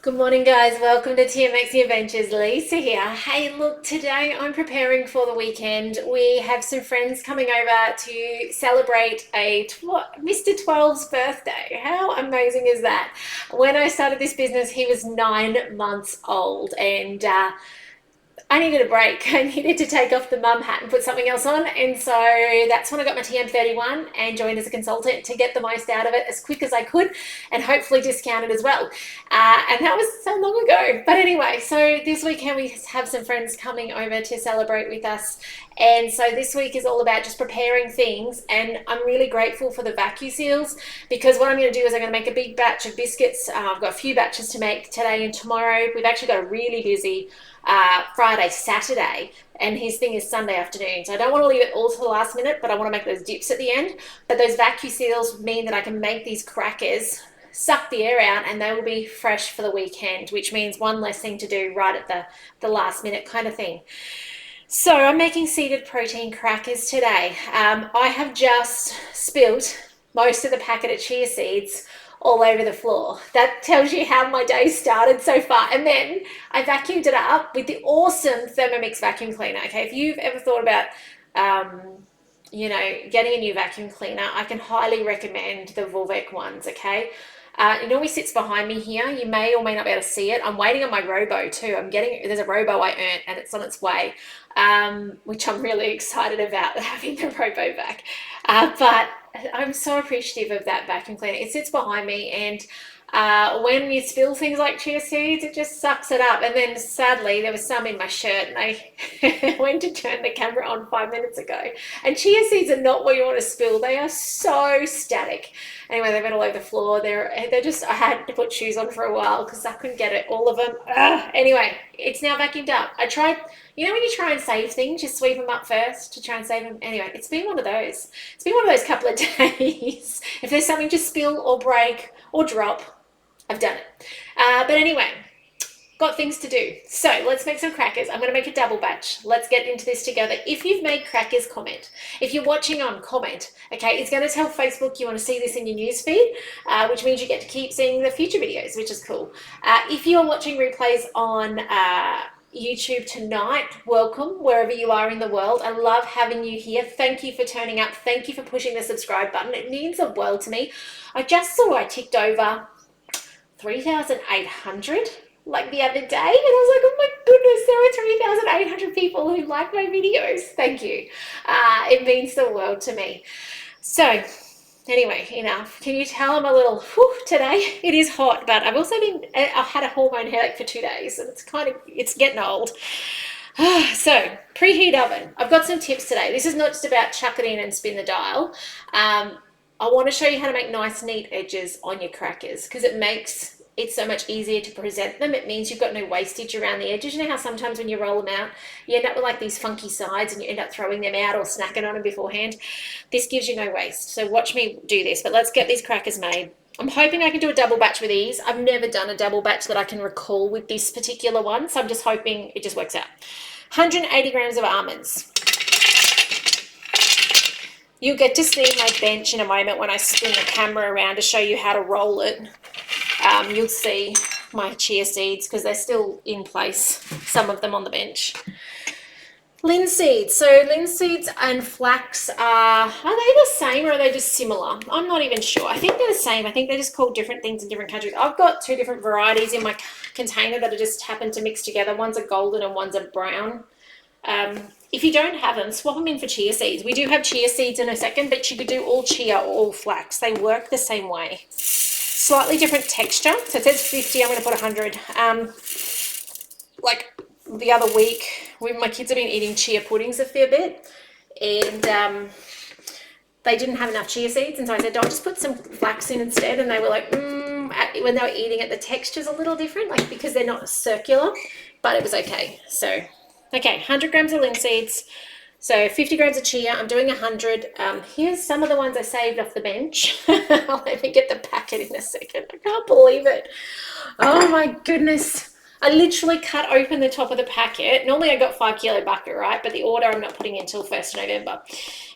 Good morning, guys. Welcome to Thermomix Adventures. Lisa here. Hey, look, today I'm preparing for the weekend. We have some friends coming over to celebrate Mr. 12's birthday. How amazing is that? When I started this business, he was 9 months old, and I needed a break. I needed to take off the mum hat and put something else on. And so that's when I got my TM31 and joined as a consultant to get the most out of it as quick as I could and hopefully discounted as well. And that was so long ago. But anyway, so this weekend we have some friends coming over to celebrate with us. And so this week is all about just preparing things. And I'm really grateful for the vacuum seals because what I'm going to do is I'm going to make a big batch of biscuits. I've got a few batches to make today and tomorrow. We've actually got a really busy Friday, Saturday, and his thing is Sunday afternoon. So I don't want to leave it all to the last minute, but I want to make those dips at the end. But those vacuum seals mean that I can make these crackers, suck the air out, and they will be fresh for the weekend, which means one less thing to do right at the last minute kind of thing. So I'm making seeded protein crackers today. I have just spilled most of the packet of chia seeds all over the floor. That tells you how my day started so far. And then I vacuumed it up with the awesome Thermomix vacuum cleaner. Okay, if you've ever thought about getting a new vacuum cleaner, I can highly recommend the Vorwerk ones. Okay, it always sits behind me here. You may or may not be able to see it. I'm waiting on my robo too. There's a robo I earned and it's on its way, which I'm really excited about having the robo back. But I'm so appreciative of that vacuum cleaner. It sits behind me, and when you spill things like chia seeds, it just sucks it up. And then sadly, there was some in my shirt, and I went to turn the camera on 5 minutes ago. And chia seeds are not what you want to spill. They are so static. Anyway, they've been all over the floor. They're just, I had to put shoes on for a while because I couldn't get it, all of them. Anyway, it's now vacuumed up. I tried, when you try and save things, you sweep them up first to try and save them. Anyway, it's been one of those. It's been one of those couple of days. If there's something to spill or break or drop, I've done it. But anyway, got things to do. So let's make some crackers. I'm going to make a double batch. Let's get into this together. If you've made crackers, comment. If you're watching on, comment. Okay, it's going to tell Facebook you want to see this in your newsfeed, which means you get to keep seeing the future videos, which is cool. If you're watching replays on YouTube tonight, welcome wherever you are in the world. I love having you here. Thank you for turning up. Thank you for pushing the subscribe button. It means the world to me. I just saw I ticked over 3,800 like the other day, and I was like, oh my goodness, there are 3,800 people who like my videos. Thank you. It means the world to me. So anyway, enough. Can you tell I'm a little today? It is hot, but I've had a hormone headache for 2 days, and it's getting old. So preheat oven. I've got some tips today. This is not just about chuck it in and spin the dial. I want to show you how to make nice, neat edges on your crackers because it makes it so much easier to present them. It means you've got no wastage around the edges. You know how sometimes when you roll them out, you end up with like these funky sides and you end up throwing them out or snacking on them beforehand. This gives you no waste. So watch me do this, but let's get these crackers made. I'm hoping I can do a double batch with these. I've never done a double batch that I can recall with this particular one, so I'm just hoping it just works out. 180 grams of almonds. You'll get to see my bench in a moment when I spin the camera around to show you how to roll it. You'll see my chia seeds because they're still in place, some of them on the bench. Linseed. So linseeds and flax are they the same or are they just similar? I'm not even sure. I think they're the same. I think they're just called different things in different countries. I've got two different varieties in my container that are just happen to mix together. One's a golden and one's a brown. If you don't have them, swap them in for chia seeds. We do have chia seeds in a second, but you could do all chia or all flax. They work the same way. Slightly different texture. So it says 50, I'm going to put 100. Like the other week, my kids have been eating chia puddings a fair bit, and they didn't have enough chia seeds, and so I said, I'll just put some flax in instead, and they were like, when they were eating it, the texture's a little different, like because they're not circular, but it was okay. So, okay, 100 grams of linseeds, so 50 grams of chia. I'm doing 100. Here's some of the ones I saved off the bench. Let me get the packet in a second. I can't believe it. Oh my goodness. I literally cut open the top of the packet. Normally I got 5 kilo bucket, right? But the order I'm not putting in until 1st of November.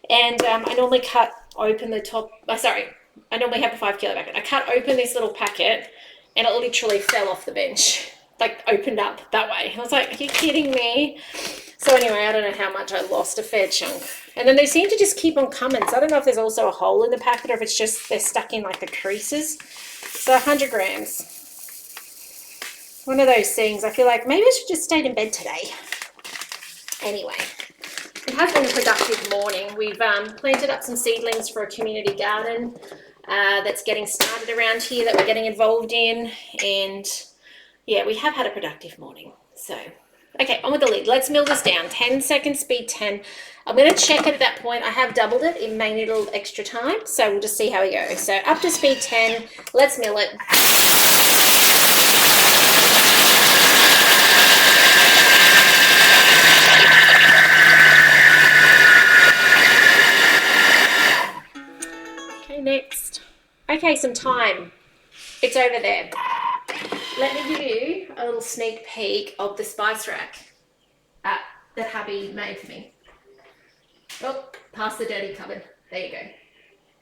And I normally cut open the top. I normally have a 5 kilo bucket. I cut open this little packet and it literally fell off the bench, like opened up that way. I was like, are you kidding me? So anyway, I don't know how much I lost, a fair chunk. And then they seem to just keep on coming. So I don't know if there's also a hole in the packet or if it's just they're stuck in like the creases. So 100 grams. One of those things. I feel like maybe I should just stay in bed today. Anyway, it has been a productive morning. We've planted up some seedlings for a community garden that's getting started around here that we're getting involved in. And yeah, we have had a productive morning. So... okay, on with the lid. Let's mill this down. 10 seconds, speed 10. I'm going to check it at that point. I have doubled it. It may need a little extra time, so we'll just see how we go. So up to speed 10. Let's mill it. Okay, next. Okay, some thyme. It's over there. Let me give you a little sneak peek of the spice rack that hubby made for me. Oh, past the dirty cupboard. There you go.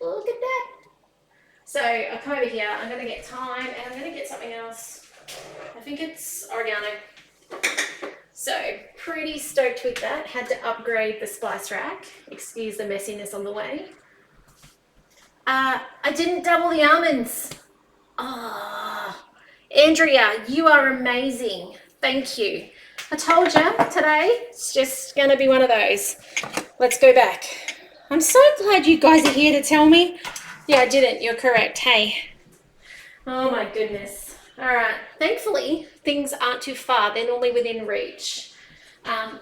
Look at that. So I come over here. I'm going to get thyme and I'm going to get something else. I think it's oregano. So pretty stoked with that. Had to upgrade the spice rack. Excuse the messiness on the way. I didn't double the almonds. Oh, Andrea, you are amazing. Thank you. I told you today, it's just going to be one of those. Let's go back. I'm so glad you guys are here to tell me. Yeah, I didn't. You're correct. Hey. Oh my goodness. All right. Thankfully, things aren't too far. They're normally within reach. All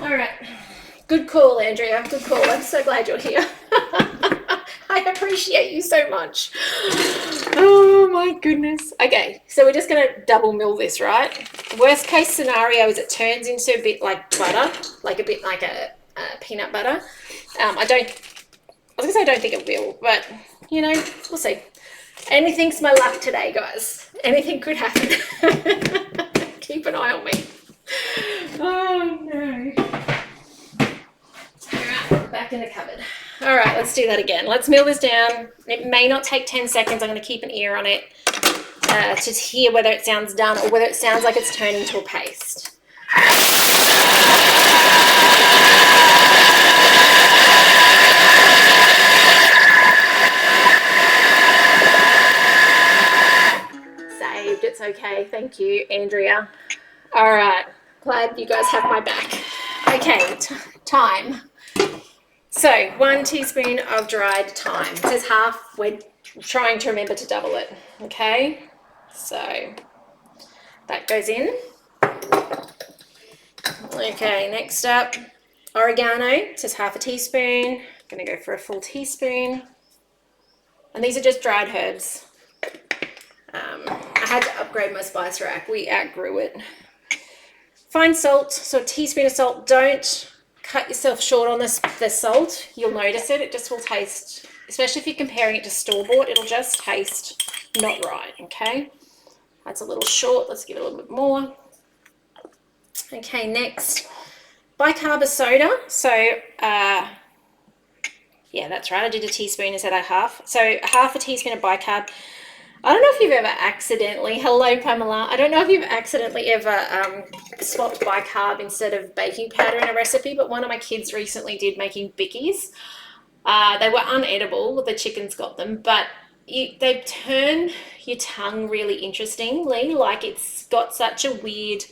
right. Good call, Andrea. Good call. I'm so glad you're here. I appreciate you so much. Oh my goodness. Okay, so we're just going to double mill this, right? Worst case scenario is it turns into a bit like butter, like a bit like a peanut butter. I was going to say I don't think it will, but, you know, we'll see. Anything's my luck today, guys. Anything could happen. Keep an eye on me. Oh, no. All right, back in the cupboard. All right, let's do that again. Let's mill this down. It may not take 10 seconds. I'm going to keep an ear on it to hear whether it sounds done or whether it sounds like it's turning to a paste. Saved. It's okay. Thank you, Andrea. All right. Glad you guys have my back. Okay, thyme. So 1 teaspoon of dried thyme. It says half. We're trying to remember to double it. Okay, so that goes in. Okay, next up, oregano. It says half a teaspoon. I'm going to go for a full teaspoon. And these are just dried herbs. I had to upgrade my spice rack. We outgrew it. Fine salt. So a teaspoon of salt. Don't cut yourself short on the salt. You'll notice it. It just will taste, especially if you're comparing it to store-bought, it'll just taste not right, okay? That's a little short. Let's give it a little bit more. Okay, next, bicarb of soda. So, yeah, that's right. I did a teaspoon instead of half. So half a teaspoon of bicarb. I don't know if you've ever accidentally, hello Pamela, I don't know if you've accidentally ever swapped bicarb instead of baking powder in a recipe, but one of my kids recently did, making bickies. They were unedible, the chickens got them, but they turn your tongue really interestingly, like it's got such a weird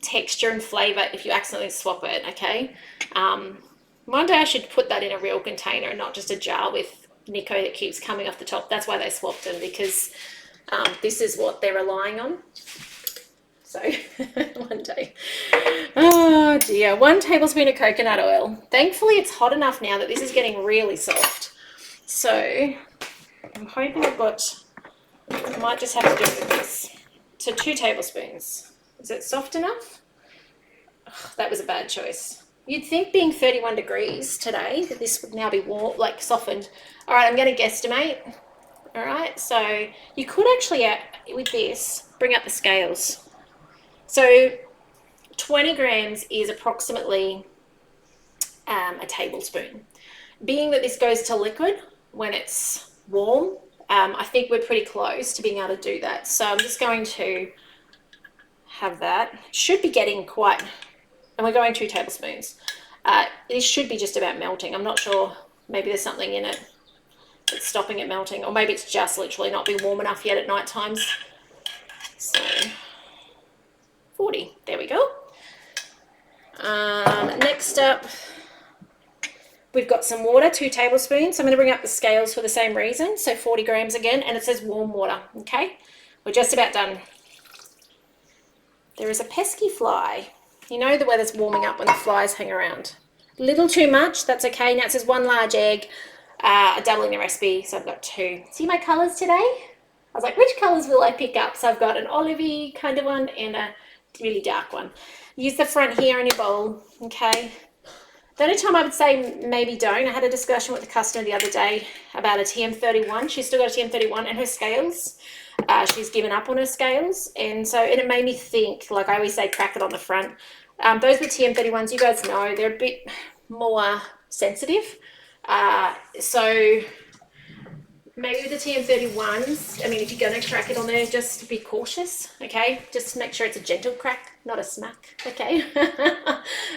texture and flavour if you accidentally swap it, okay? One day I should put that in a real container and not just a jar with Nico that keeps coming off the top. That's why they swapped them, because this is what they're relying on. So one day. Oh dear. 1 tablespoon of coconut oil. Thankfully it's hot enough now that this is getting really soft. So I'm hoping I might just have to do it with this. So 2 tablespoons. Is it soft enough? Ugh, that was a bad choice. You'd think being 31 degrees today that this would now be warm, like softened. All right, I'm going to guesstimate. All right, so you could actually, with this, bring up the scales. So 20 grams is approximately a tablespoon. Being that this goes to liquid when it's warm, I think we're pretty close to being able to do that. So I'm just going to have that. Should be getting quite, and we're going 2 tablespoons. This should be just about melting. I'm not sure. Maybe there's something in it that's stopping it melting, or maybe it's just literally not been warm enough yet at night times. So 40, there we go. Next up, we've got some water, 2 tablespoons. I'm going to bring up the scales for the same reason. So 40 grams again, and it says warm water. Okay, we're just about done. There is a pesky fly. You know the weather's warming up when the flies hang around. A little too much, that's okay. Now it says 1 large egg, doubling the recipe, so I've got 2. See my colours today? I was like, which colours will I pick up? So I've got an olivey kind of one and a really dark one. Use the front here in your bowl, okay? The only time I would say maybe don't, I had a discussion with a customer the other day about a TM31. She's still got a TM31 and her scales. She's given up on her scales, and it made me think, like I always say, crack it on the front. Those were TM31s, you guys know, they're a bit more sensitive. So maybe with the TM31s, I mean, if you're going to crack it on there, just be cautious, okay? Just make sure it's a gentle crack, not a smack, okay?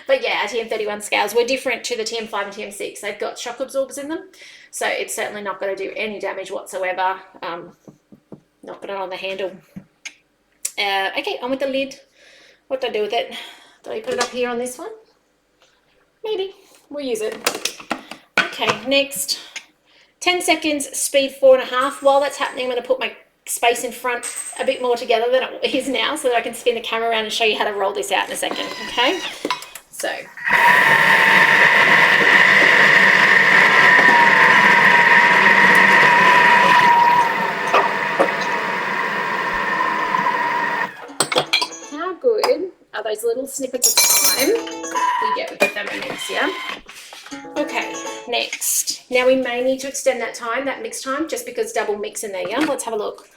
But yeah, our TM31 scales were different to the TM5 and TM6. They've got shock absorbers in them, so it's certainly not going to do any damage whatsoever. Not put it on the handle. Okay, on with the lid. What do I do with it? Do I put it up here on this one? Maybe. We'll use it. Okay, next. 10 seconds, speed 4.5. While that's happening, I'm going to put my space in front a bit more together than it is now so that I can spin the camera around and show you how to roll this out in a second, okay? So. How good are those little snippets of time we get with the Thermomix, yeah? Okay, next. Now we may need to extend that time, that mix time, just because double mix in there, yeah? Let's have a look.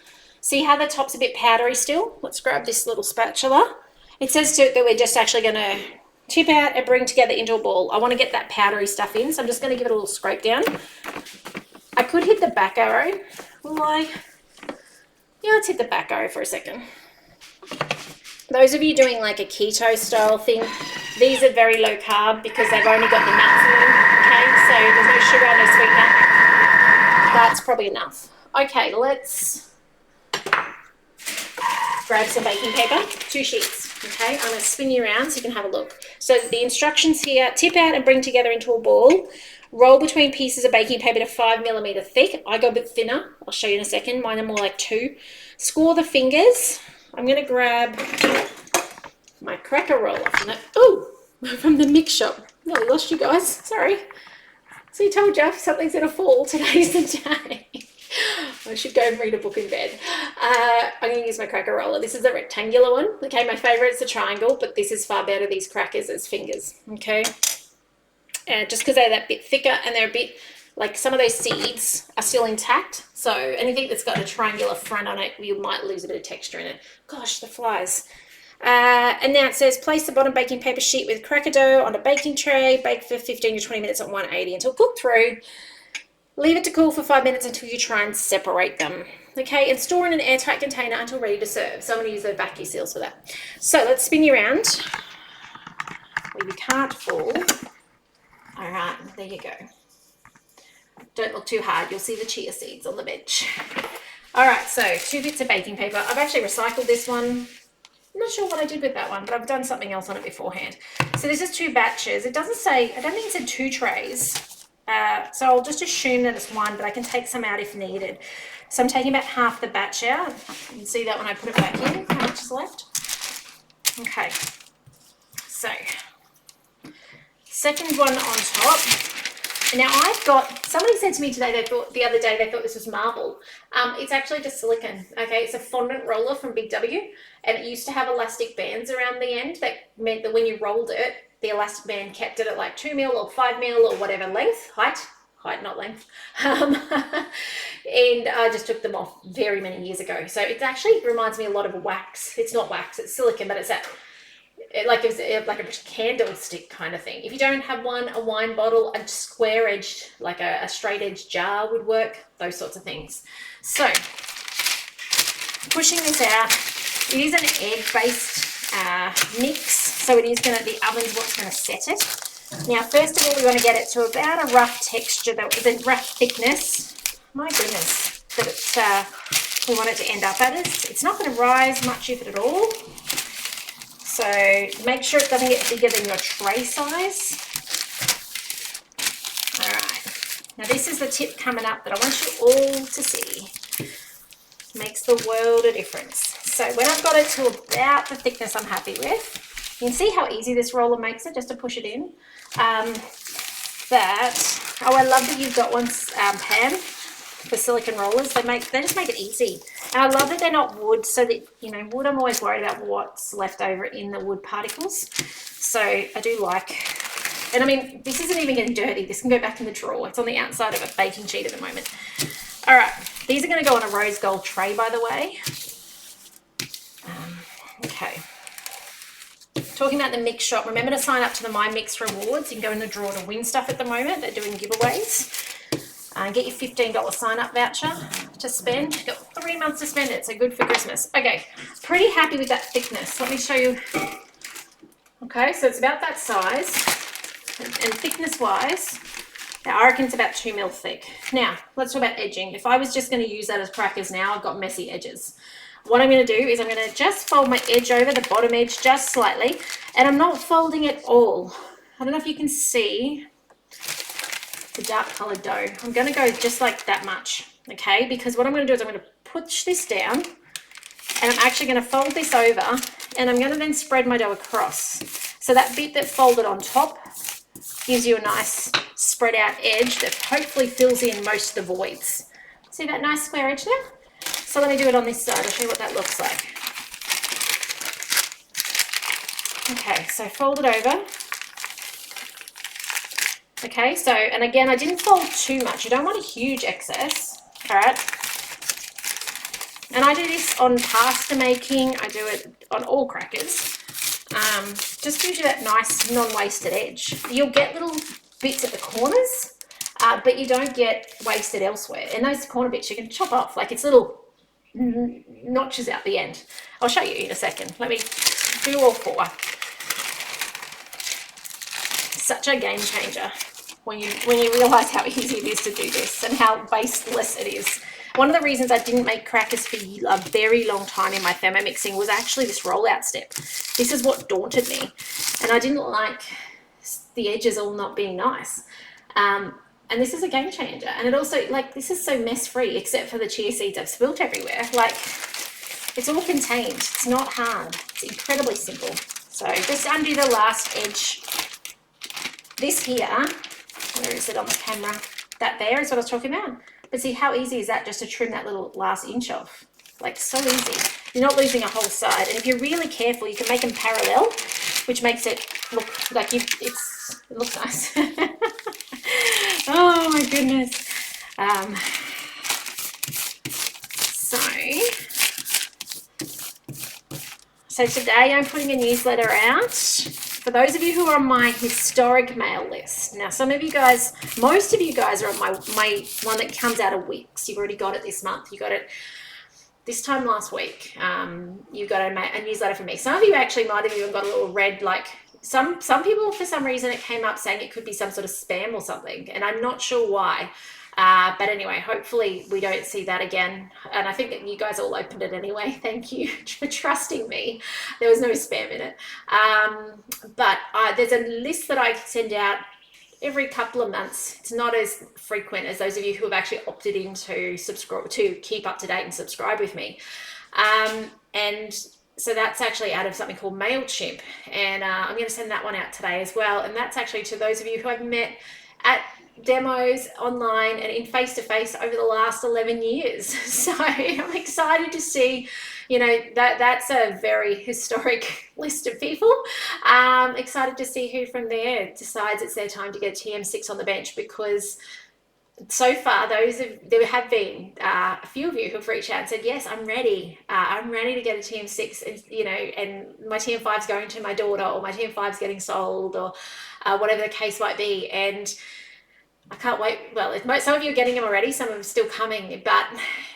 See how the top's a bit powdery still? Let's grab this little spatula. It says that we're just actually going to tip out and bring together into a ball. I want to get that powdery stuff in, so I'm just going to give it a little scrape down. I could hit the back arrow. Will I? Yeah, let's hit the back arrow for a second. Those of you doing like a keto style thing, these are very low carb because they've only got the nuts in them, okay? So there's no sugar, no sweetener. That's probably enough. Okay, let's grab some baking paper, 2 sheets, okay? I'm going to spin you around so you can have a look. So the instructions here, tip out and bring together into a ball. Roll between pieces of baking paper to 5 millimeter thick. I go a bit thinner. I'll show you in a second. Mine are more like 2. Score the fingers. I'm going to grab my cracker roller from the mix shop. Nearly lost you guys. Sorry. So I told you something's going to fall. Today's the day. I should go and read a book in bed. I'm going to use my cracker roller. This is the rectangular one. Okay, my favorite is the triangle, but this is far better, these crackers, as fingers. Okay. Just because they're that bit thicker and they're a bit, like some of those seeds are still intact. So anything that's got a triangular front on it, you might lose a bit of texture in it. Gosh, the flies. And now it says, place the bottom baking paper sheet with cracker dough on a baking tray. Bake for 15 to 20 minutes at 180 until cooked through. Leave it to cool for 5 minutes until you try and separate them. Okay, and store in an airtight container until ready to serve. So I'm going to use the vacuum seals for that. So let's spin you around where you can't fall. All right, there you go. Don't look too hard. You'll see the chia seeds on the bench. All right, so 2 bits of baking paper. I've actually recycled this one. I'm not sure what I did with that one, but I've done something else on it beforehand. So this is 2 batches. It doesn't say, I don't think it said 2 trays. So I'll just assume that it's 1, but I can take some out if needed. So I'm taking about half the batch out. You can see that when I put it back in, how much is left. Okay, so second one on top. Now I've got, somebody said to me today, the other day they thought this was marble. It's actually just silicone, okay? It's a fondant roller from Big W, and it used to have elastic bands around the end that meant that when you rolled it, the elastic band kept it at like 2 mil or 5 mil or whatever length, height not length. And I just took them off very many years ago. So it actually reminds me a lot of wax. It's not wax, it's silicone, but it's that like a candlestick kind of thing. If you don't have one, a wine bottle, a square edged, like a straight edge jar would work, those sorts of things. So pushing this out, it is an egg-based mix, so it is the oven's what's going to set it. Now, first of all, we want to get it to about a rough texture, the rough thickness. My goodness, that we want it to end up at. It's not going to rise much, if at all. So make sure it doesn't get bigger than your tray size. All right. Now this is the tip coming up that I want you all to see. Makes the world a difference. So when I've got it to about the thickness I'm happy with, you can see how easy this roller makes it just to push it in. I love that you've got one, Pam, for silicone rollers. They just make it easy. And I love that they're not wood, so that, you know, wood, I'm always worried about what's left over in the wood particles. So I do like, and I mean, this isn't even getting dirty. This can go back in the drawer. It's on the outside of a baking sheet at the moment. All right, these are going to go on a rose gold tray, by the way. Okay. Talking about the Mix shop, remember to sign up to the My Mix rewards. You can go in the drawer to win stuff at the moment. They're doing giveaways. Get your $15 sign-up voucher to spend. You've got 3 months to spend it, so good for Christmas. Okay, pretty happy with that thickness. Let me show you. Okay, so it's about that size. And thickness-wise, I reckon it's about 2 mil thick. Now, let's talk about edging. If I was just going to use that as crackers now, I've got messy edges. What I'm going to do is I'm going to just fold my edge over, the bottom edge, just slightly. And I'm not folding it all. I don't know if you can see the dark colored dough. I'm going to go just like that much, okay? Because what I'm going to do is I'm going to push this down, and I'm actually going to fold this over, and I'm going to then spread my dough across. So that bit that folded on top gives you a nice spread out edge that hopefully fills in most of the voids. See that nice square edge there? So let me do it on this side. I'll show you what that looks like. Okay, so fold it over. Okay, so, and again, I didn't fold too much. You don't want a huge excess, all right? And I do this on pasta making. I do it on all crackers. Just gives you that nice non-wasted edge. You'll get little bits at the corners, but you don't get wasted elsewhere. And those corner bits you can chop off, like it's little notches out the end. I'll show you in a second. Let me do all 4. Such a game changer when you realize how easy it is to do this and how wasteless it is. One of the reasons I didn't make crackers for a very long time in my Thermomixing was actually this rollout step. This is what daunted me, and I didn't like the edges all not being nice. And this is a game changer. And it also, like, this is so mess free, except for the chia seeds I've spilt everywhere. Like, it's all contained. It's not hard. It's incredibly simple. So just undo the last edge. This here, where is it on the camera? That there is what I was talking about. But see, how easy is that just to trim that little last inch off? Like, so easy. You're not losing a whole side. And if you're really careful, you can make them parallel, which makes it look like it looks nice. Oh my goodness. So today I'm putting a newsletter out for those of you who are on my historic mail list. Now, some of you guys, most of you guys are on my one that comes out of weeks. You've already got it this month. You got it this time last week. You got a newsletter from me. Some of you actually might have even got a little red, like some people, for some reason, it came up saying it could be some sort of spam or something, and I'm not sure why. But anyway, hopefully we don't see that again. And I think that you guys all opened it anyway. Thank you for trusting me. There was no spam in it. But there's a list that I send out every couple of months. It's not as frequent as those of you who have actually opted in to subscribe, to keep up to date and subscribe with me. And so that's actually out of something called MailChimp. And I'm going to send that one out today as well. And that's actually to those of you who I've met at demos online and in face-to-face over the last 11 years. So I'm excited to see, you know, that's a very historic list of people. Excited to see who from there decides it's their time to get TM6 on the bench, because so far, there have been a few of you who've reached out and said, "Yes, I'm ready. I'm ready to get a TM6, and and my TM5's going to my daughter, or my TM5's getting sold, or whatever the case might be." And I can't wait. Well, some of you are getting them already, some of them are still coming, but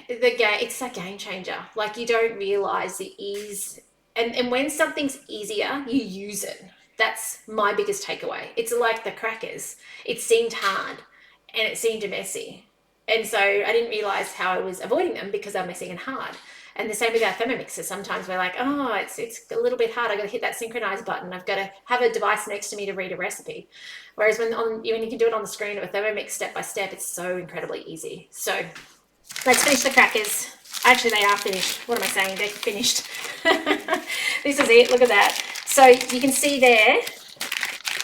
it's a game changer. Like, you don't realize the ease, and when something's easier, you use it. That's my biggest takeaway. It's like the crackers. It seemed hard and it seemed messy. And so I didn't realize how I was avoiding them because they're messy and hard. And the same with our Thermomixes. Sometimes we're like, oh, it's a little bit hard. I've got to hit that synchronize button. I've got to have a device next to me to read a recipe. Whereas when you can do it on the screen of a Thermomix step by step, it's so incredibly easy. So let's finish the crackers. Actually, they are finished. What am I saying? They're finished. This is it. Look at that. So you can see there,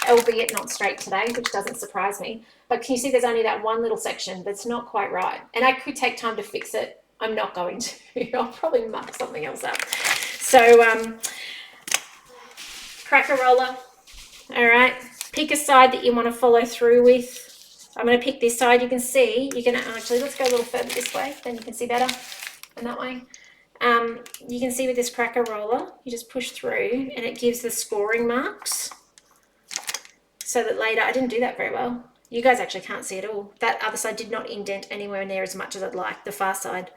albeit not straight today, which doesn't surprise me. But can you see there's only that one little section that's not quite right? And I could take time to fix it. I'm not going to. I'll probably muck something else up. So cracker roller. All right. Pick a side that you want to follow through with. I'm going to pick this side. You can see, you can actually, let's go a little further this way, then you can see better. And that way. You can see with this cracker roller, you just push through and it gives the scoring marks. So that later, I didn't do that very well. You guys actually can't see it all. That other side did not indent anywhere near as much as I'd like, the far side.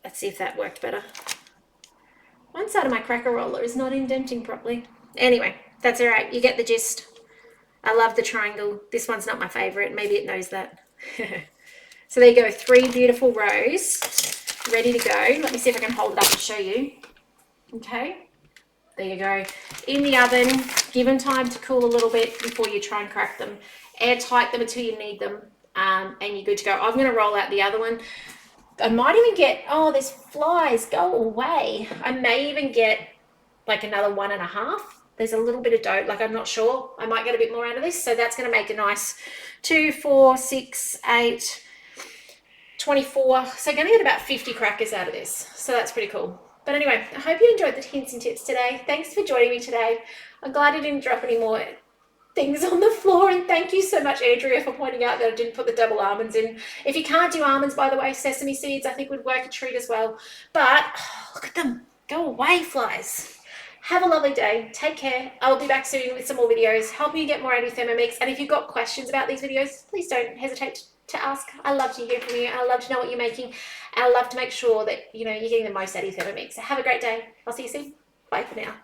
Let's see if that worked better. One side of my cracker roller is not indenting properly. Anyway, that's all right. You get the gist. I love the triangle. This one's not my favorite. Maybe it knows that. So there you go. 3 beautiful rows ready to go. Let me see if I can hold it up and show you. Okay. There you go. In the oven. Give them time to cool a little bit before you try and crack them. Airtight them until you need them. And you're good to go. I'm going to roll out the other one. I might even get, oh, there's flies. Go away. I may even get like another 1.5. There's a little bit of dough, like I'm not sure. I might get a bit more out of this. So that's going to make a nice 2, 4, 6, 8, 24. So I'm going to get about 50 crackers out of this. So that's pretty cool. But anyway, I hope you enjoyed the hints and tips today. Thanks for joining me today. I'm glad I didn't drop any more things on the floor, and thank you so much, Andrea, for pointing out that I didn't put the double almonds in. If you can't do almonds, by the way, sesame seeds I think would work a treat as well. But look at them. Go away, flies. Have a lovely day. Take care. I'll be back soon with some more videos, helping you get more out of your Thermomix. And if you've got questions about these videos, please don't hesitate to ask. I love to hear from you. I love to know what you're making. And I love to make sure that you're getting the most out of your Thermomix. So have a great day. I'll see you soon. Bye for now.